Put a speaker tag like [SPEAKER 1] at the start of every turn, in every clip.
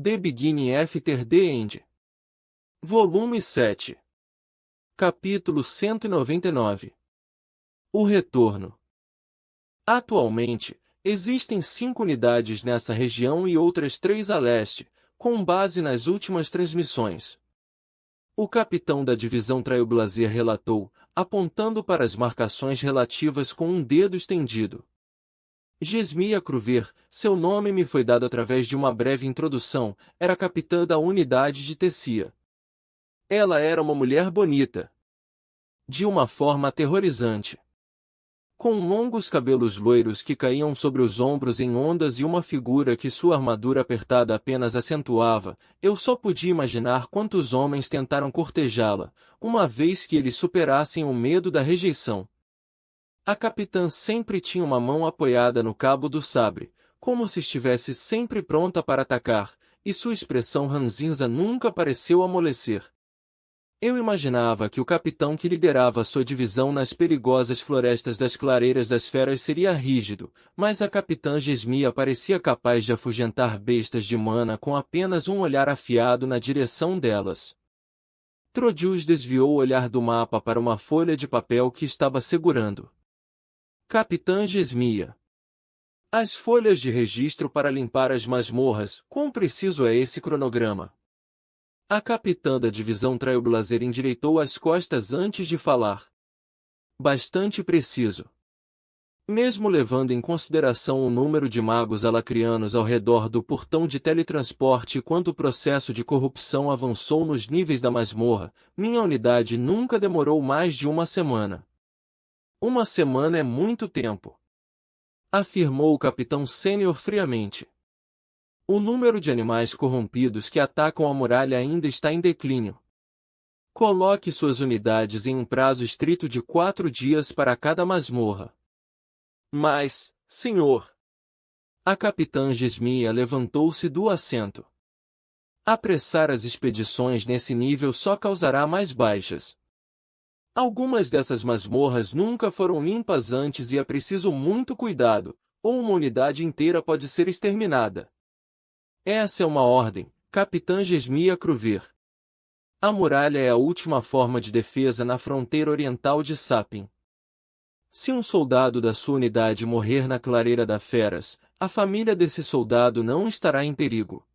[SPEAKER 1] The Beginning After the End. Volume 7. Capítulo 199. O Retorno. Atualmente, existem 5 unidades nessa região e outras 3 a leste, com base nas últimas transmissões. O capitão da divisão Trailblazer relatou, apontando para as marcações relativas com um dedo estendido. Gesmia Kruver, seu nome me foi dado através de uma breve introdução, era capitã da unidade de Tessia. Ela era uma mulher bonita. De uma forma aterrorizante. Com longos cabelos loiros que caíam sobre os ombros em ondas e uma figura que sua armadura apertada apenas acentuava, eu só podia imaginar quantos homens tentaram cortejá-la, uma vez que eles superassem o medo da rejeição. A capitã sempre tinha uma mão apoiada no cabo do sabre, como se estivesse sempre pronta para atacar, e sua expressão ranzinza nunca pareceu amolecer. Eu imaginava que o capitão que liderava sua divisão nas perigosas florestas das Clareiras das Feras seria rígido, mas a capitã Gesmia parecia capaz de afugentar bestas de mana com apenas um olhar afiado na direção delas. Trodius desviou o olhar do mapa para uma folha de papel que estava segurando. Capitã Gesmia. As folhas de registro para limpar as masmorras, quão preciso é esse cronograma? A capitã da divisão Trailblazer endireitou as costas antes de falar. Bastante preciso. Mesmo levando em consideração o número de magos alacrianos ao redor do portão de teletransporte e quanto o processo de corrupção avançou nos níveis da masmorra, minha unidade nunca demorou mais de uma semana. Uma semana é muito tempo. Afirmou o capitão sênior friamente. O número de animais corrompidos que atacam a muralha ainda está em declínio. Coloque suas unidades em um prazo estrito de 4 dias para cada masmorra. Mas, senhor... A capitã Gesmia levantou-se do assento. Apressar as expedições nesse nível só causará mais baixas. Algumas dessas masmorras nunca foram limpas antes e é preciso muito cuidado, ou uma unidade inteira pode ser exterminada. Essa é uma ordem, capitã Gesmia Kruver. A muralha é a última forma de defesa na fronteira oriental de Sapin. Se um soldado da sua unidade morrer na Clareira das Feras, a família desse soldado não estará em perigo.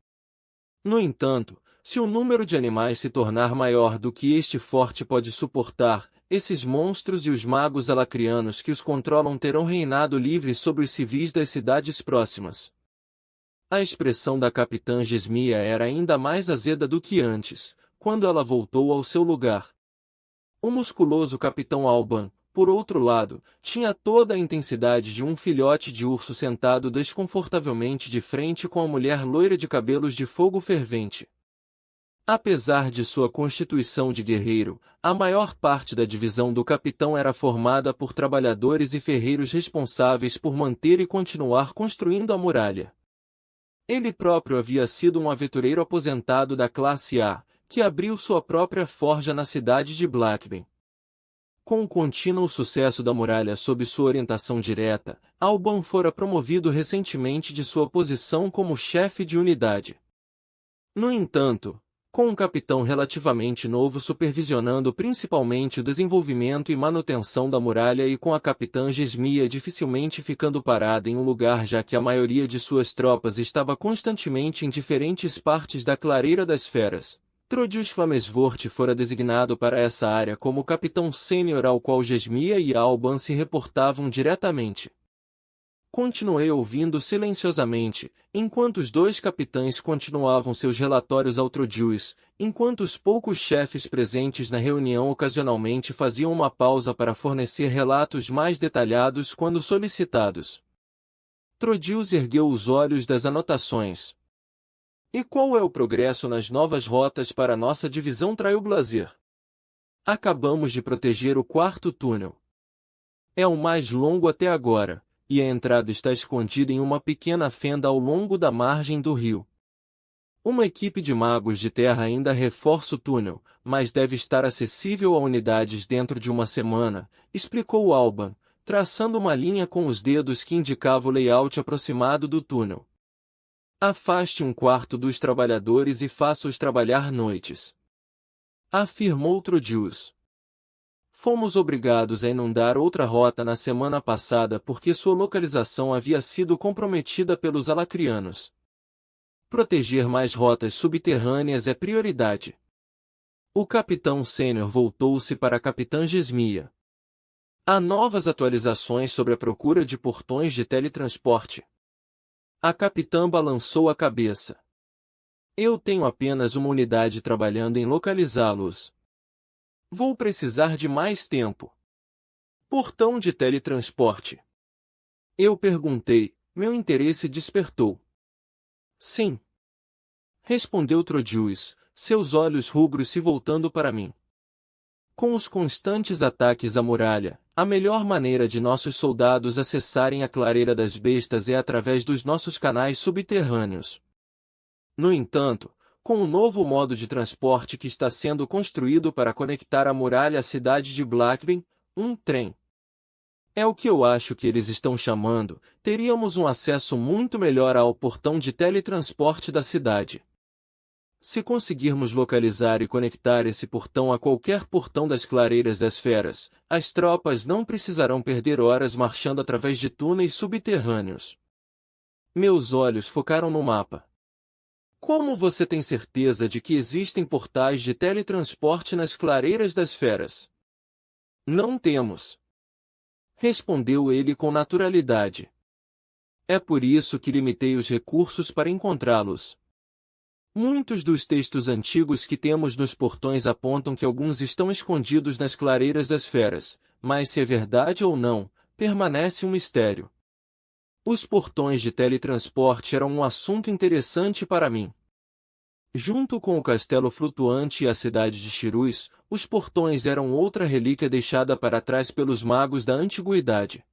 [SPEAKER 1] No entanto, se o número de animais se tornar maior do que este forte pode suportar, esses monstros e os magos alacrianos que os controlam terão reinado livre sobre os civis das cidades próximas. A expressão da capitã Gesmia era ainda mais azeda do que antes, quando ela voltou ao seu lugar. O musculoso capitão Alban, por outro lado, tinha toda a intensidade de um filhote de urso sentado desconfortavelmente de frente com a mulher loira de cabelos de fogo fervente. Apesar de sua constituição de guerreiro, a maior parte da divisão do capitão era formada por trabalhadores e ferreiros responsáveis por manter e continuar construindo a muralha. Ele próprio havia sido um aventureiro aposentado da classe A, que abriu sua própria forja na cidade de Blackben. Com o contínuo sucesso da muralha sob sua orientação direta, Alban fora promovido recentemente de sua posição como chefe de unidade. No entanto, com um capitão relativamente novo supervisionando principalmente o desenvolvimento e manutenção da muralha e com a capitã Gesmia dificilmente ficando parada em um lugar já que a maioria de suas tropas estava constantemente em diferentes partes da Clareira das Feras, Trodius Flamesvort fora designado para essa área como capitão sênior ao qual Gesmia e Alban se reportavam diretamente. Continuei ouvindo silenciosamente, enquanto os 2 capitães continuavam seus relatórios ao Trodius, enquanto os poucos chefes presentes na reunião ocasionalmente faziam uma pausa para fornecer relatos mais detalhados quando solicitados. Trodius ergueu os olhos das anotações. E qual é o progresso nas novas rotas para nossa divisão Trailblazer? Acabamos de proteger o 4º túnel. É o mais longo até agora, e a entrada está escondida em uma pequena fenda ao longo da margem do rio. Uma equipe de magos de terra ainda reforça o túnel, mas deve estar acessível a unidades dentro de uma semana, explicou Alban, traçando uma linha com os dedos que indicava o layout aproximado do túnel. Afaste um quarto dos trabalhadores e faça-os trabalhar noites. Afirmou Trodius. Fomos obrigados a inundar outra rota na semana passada porque sua localização havia sido comprometida pelos alacrianos. Proteger mais rotas subterrâneas é prioridade. O capitão sênior voltou-se para a capitã Gesmia. Há novas atualizações sobre a procura de portões de teletransporte. A capitã balançou a cabeça. Eu tenho apenas uma unidade trabalhando em localizá-los. Vou precisar de mais tempo. Portão de teletransporte. Eu perguntei, meu interesse despertou. Sim. Respondeu Trodius, seus olhos rubros se voltando para mim. Com os constantes ataques à muralha, a melhor maneira de nossos soldados acessarem a clareira das bestas é através dos nossos canais subterrâneos. No entanto, com o novo modo de transporte que está sendo construído para conectar a muralha à cidade de Blackben, um trem. É o que eu acho que eles estão chamando, teríamos um acesso muito melhor ao portão de teletransporte da cidade. Se conseguirmos localizar e conectar esse portão a qualquer portão das clareiras das feras, as tropas não precisarão perder horas marchando através de túneis subterrâneos. Meus olhos focaram no mapa. Como você tem certeza de que existem portais de teletransporte nas clareiras das feras? Não temos. Respondeu ele com naturalidade. É por isso que limitei os recursos para encontrá-los. Muitos dos textos antigos que temos nos portões apontam que alguns estão escondidos nas clareiras das feras, mas se é verdade ou não, permanece um mistério. Os portões de teletransporte eram um assunto interessante para mim. Junto com o castelo flutuante e a cidade de Shirus, os portões eram outra relíquia deixada para trás pelos magos da antiguidade.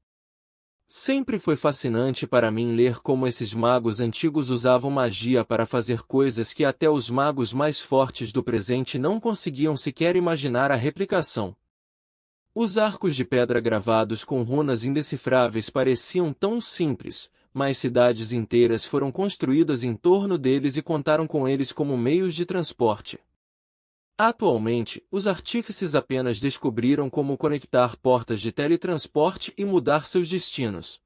[SPEAKER 1] Sempre foi fascinante para mim ler como esses magos antigos usavam magia para fazer coisas que até os magos mais fortes do presente não conseguiam sequer imaginar a replicação. Os arcos de pedra gravados com runas indecifráveis pareciam tão simples, mas cidades inteiras foram construídas em torno deles e contaram com eles como meios de transporte. Atualmente, os artífices apenas descobriram como conectar portas de teletransporte e mudar seus destinos.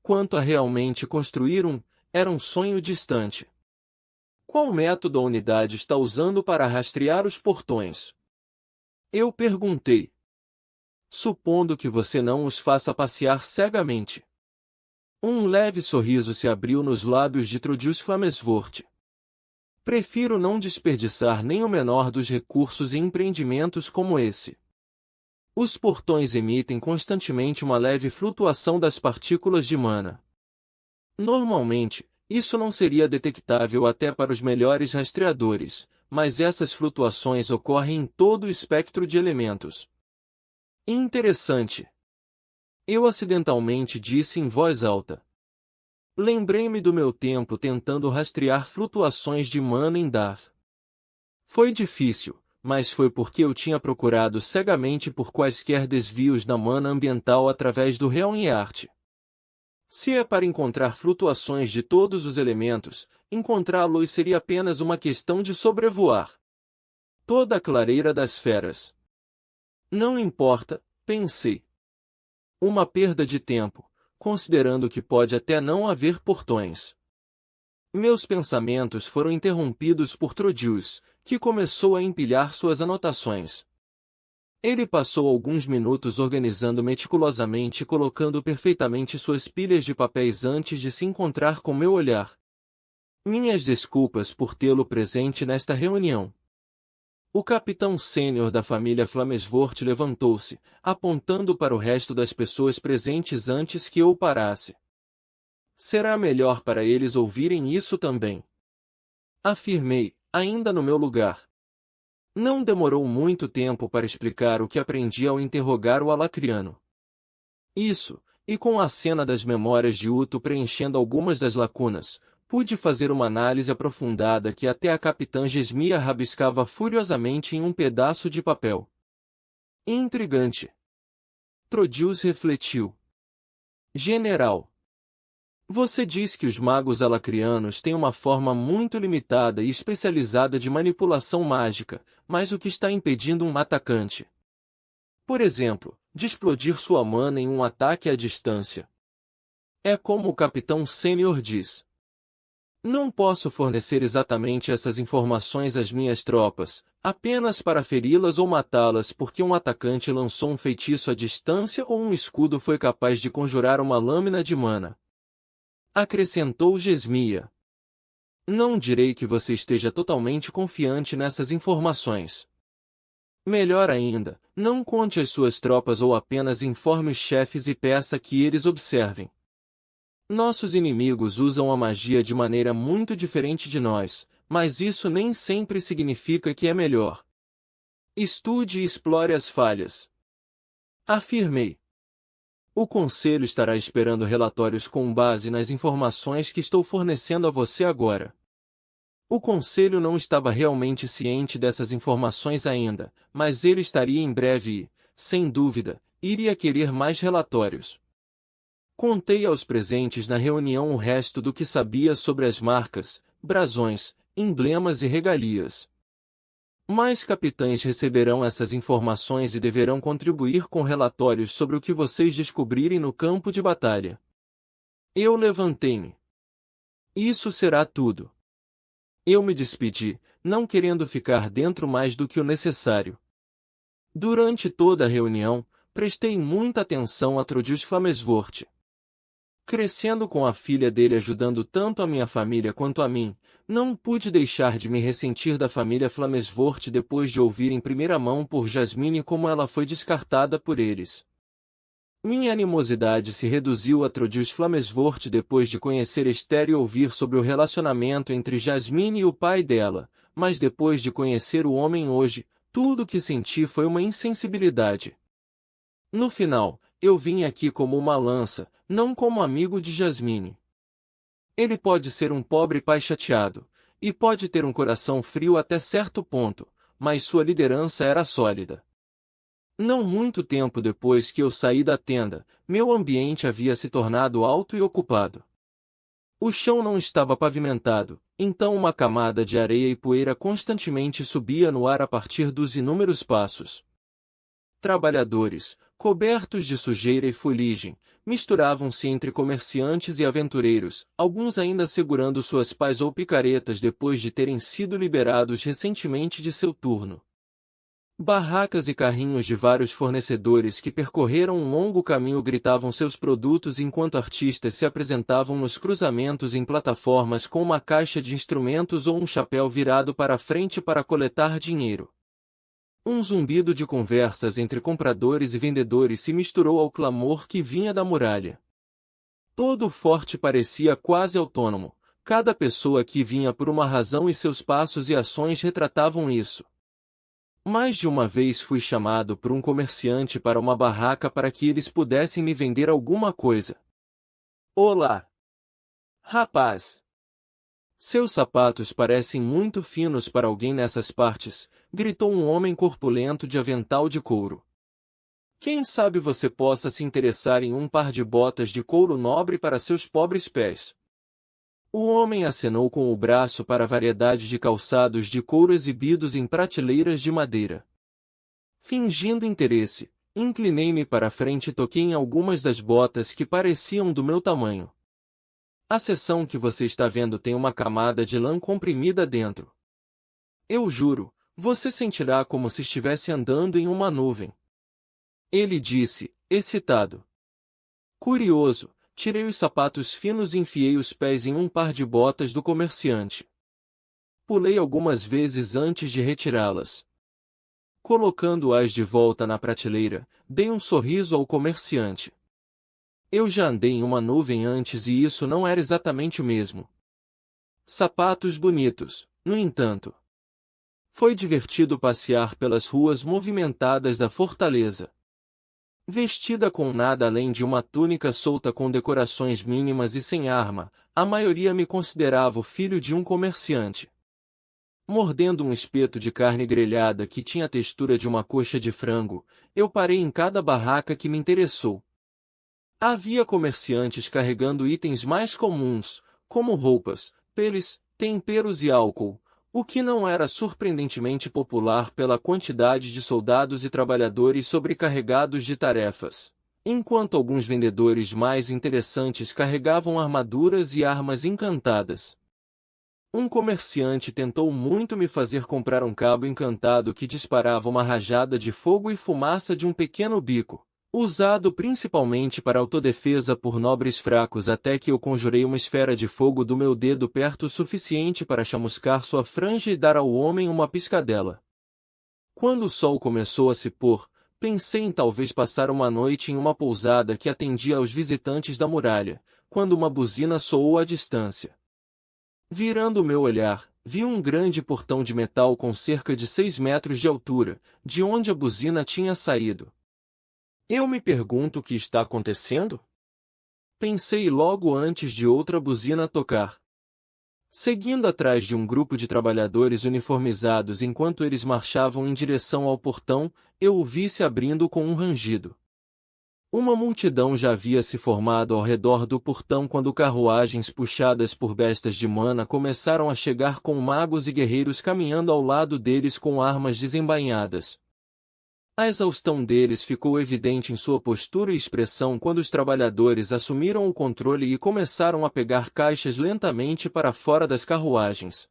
[SPEAKER 1] Quanto a realmente construir era um sonho distante. Qual método a unidade está usando para rastrear os portões? Eu perguntei. Supondo que você não os faça passear cegamente. Um leve sorriso se abriu nos lábios de Trodius Flamesvort. Prefiro não desperdiçar nem o menor dos recursos em empreendimentos como esse. Os portões emitem constantemente uma leve flutuação das partículas de mana. Normalmente, isso não seria detectável até para os melhores rastreadores, mas essas flutuações ocorrem em todo o espectro de elementos. Interessante. Eu acidentalmente disse em voz alta. Lembrei-me do meu tempo tentando rastrear flutuações de mana em Darth. Foi difícil, mas foi porque eu tinha procurado cegamente por quaisquer desvios na mana ambiental através do Realm-Eart. Se é para encontrar flutuações de todos os elementos, encontrá-los seria apenas uma questão de sobrevoar toda a clareira das feras. Não importa, pensei. Uma perda de tempo, considerando que pode até não haver portões. Meus pensamentos foram interrompidos por Trodius, que começou a empilhar suas anotações. Ele passou alguns minutos organizando meticulosamente e colocando perfeitamente suas pilhas de papéis antes de se encontrar com meu olhar. Minhas desculpas por tê-lo presente nesta reunião. O capitão sênior da família Flamesvort levantou-se, apontando para o resto das pessoas presentes antes que eu parasse. Será melhor para eles ouvirem isso também. Afirmei, ainda no meu lugar. Não demorou muito tempo para explicar o que aprendi ao interrogar o alacriano. Isso, e com a cena das memórias de Uto preenchendo algumas das lacunas, pude fazer uma análise aprofundada que até a capitã Gesmia rabiscava furiosamente em um pedaço de papel. Intrigante. Trodius refletiu. General. Você diz que os magos alacrianos têm uma forma muito limitada e especializada de manipulação mágica, mas o que está impedindo um atacante, por exemplo, de explodir sua mana em um ataque à distância? É como o Capitão Sênior diz. Não posso fornecer exatamente essas informações às minhas tropas, apenas para feri-las ou matá-las porque um atacante lançou um feitiço à distância ou um escudo foi capaz de conjurar uma lâmina de mana. Acrescentou Gesmia. Não direi que você esteja totalmente confiante nessas informações. Melhor ainda, não conte às suas tropas ou apenas informe os chefes e peça que eles observem. Nossos inimigos usam a magia de maneira muito diferente de nós, mas isso nem sempre significa que é melhor. Estude e explore as falhas. Afirmei. O Conselho estará esperando relatórios com base nas informações que estou fornecendo a você agora. O Conselho não estava realmente ciente dessas informações ainda, mas ele estaria em breve e, sem dúvida, iria querer mais relatórios. Contei aos presentes na reunião o resto do que sabia sobre as marcas, brasões, emblemas e regalias. Mais capitães receberão essas informações e deverão contribuir com relatórios sobre o que vocês descobrirem no campo de batalha. Eu levantei-me. Isso será tudo. Eu me despedi, não querendo ficar dentro mais do que o necessário. Durante toda a reunião, prestei muita atenção a Trudius Flamesvort. Crescendo com a filha dele ajudando tanto a minha família quanto a mim, não pude deixar de me ressentir da família Flamesvort depois de ouvir em primeira mão por Jasmine como ela foi descartada por eles. Minha animosidade se reduziu a Trudius Flamesvort depois de conhecer Esther e ouvir sobre o relacionamento entre Jasmine e o pai dela, mas depois de conhecer o homem hoje, tudo o que senti foi uma insensibilidade. No final, eu vim aqui como uma lança, não como amigo de Jasmine. Ele pode ser um pobre pai chateado, e pode ter um coração frio até certo ponto, mas sua liderança era sólida. Não muito tempo depois que eu saí da tenda, meu ambiente havia se tornado alto e ocupado. O chão não estava pavimentado, então uma camada de areia e poeira constantemente subia no ar a partir dos inúmeros passos. Trabalhadores, cobertos de sujeira e fuligem, misturavam-se entre comerciantes e aventureiros, alguns ainda segurando suas pás ou picaretas depois de terem sido liberados recentemente de seu turno. Barracas e carrinhos de vários fornecedores que percorreram um longo caminho gritavam seus produtos enquanto artistas se apresentavam nos cruzamentos em plataformas com uma caixa de instrumentos ou um chapéu virado para a frente para coletar dinheiro. Um zumbido de conversas entre compradores e vendedores se misturou ao clamor que vinha da muralha. Todo o forte parecia quase autônomo, cada pessoa aqui vinha por uma razão e seus passos e ações retratavam isso. Mais de uma vez fui chamado por um comerciante para uma barraca para que eles pudessem me vender alguma coisa. Olá! Rapaz! Seus sapatos parecem muito finos para alguém nessas partes, gritou um homem corpulento de avental de couro. Quem sabe você possa se interessar em um par de botas de couro nobre para seus pobres pés. O homem acenou com o braço para a variedade de calçados de couro exibidos em prateleiras de madeira. Fingindo interesse, inclinei-me para a frente e toquei em algumas das botas que pareciam do meu tamanho. A seção que você está vendo tem uma camada de lã comprimida dentro. Eu juro, você sentirá como se estivesse andando em uma nuvem. Ele disse, excitado. Curioso, tirei os sapatos finos e enfiei os pés em um par de botas do comerciante. Pulei algumas vezes antes de retirá-las. Colocando-as de volta na prateleira, dei um sorriso ao comerciante. Eu já andei em uma nuvem antes e isso não era exatamente o mesmo. Sapatos bonitos, no entanto. Foi divertido passear pelas ruas movimentadas da fortaleza. Vestida com nada além de uma túnica solta com decorações mínimas e sem arma, a maioria me considerava o filho de um comerciante. Mordendo um espeto de carne grelhada que tinha a textura de uma coxa de frango, eu parei em cada barraca que me interessou. Havia comerciantes carregando itens mais comuns, como roupas, peles, temperos e álcool, o que não era surpreendentemente popular pela quantidade de soldados e trabalhadores sobrecarregados de tarefas, enquanto alguns vendedores mais interessantes carregavam armaduras e armas encantadas. Um comerciante tentou muito me fazer comprar um cabo encantado que disparava uma rajada de fogo e fumaça de um pequeno bico, usado principalmente para autodefesa por nobres fracos, até que eu conjurei uma esfera de fogo do meu dedo perto o suficiente para chamuscar sua franja e dar ao homem uma piscadela. Quando o sol começou a se pôr, pensei em talvez passar uma noite em uma pousada que atendia aos visitantes da muralha, quando uma buzina soou à distância. Virando o meu olhar, vi um grande portão de metal com cerca de 6 metros de altura, de onde a buzina tinha saído. Eu me pergunto o que está acontecendo? Pensei logo antes de outra buzina tocar. Seguindo atrás de um grupo de trabalhadores uniformizados enquanto eles marchavam em direção ao portão, eu o vi se abrindo com um rangido. Uma multidão já havia se formado ao redor do portão quando carruagens puxadas por bestas de mana começaram a chegar com magos e guerreiros caminhando ao lado deles com armas desembainhadas. A exaustão deles ficou evidente em sua postura e expressão quando os trabalhadores assumiram o controle e começaram a pegar caixas lentamente para fora das carruagens.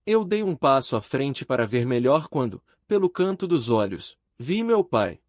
[SPEAKER 1] Eu dei um passo à frente para ver melhor quando, pelo canto dos olhos, vi meu pai.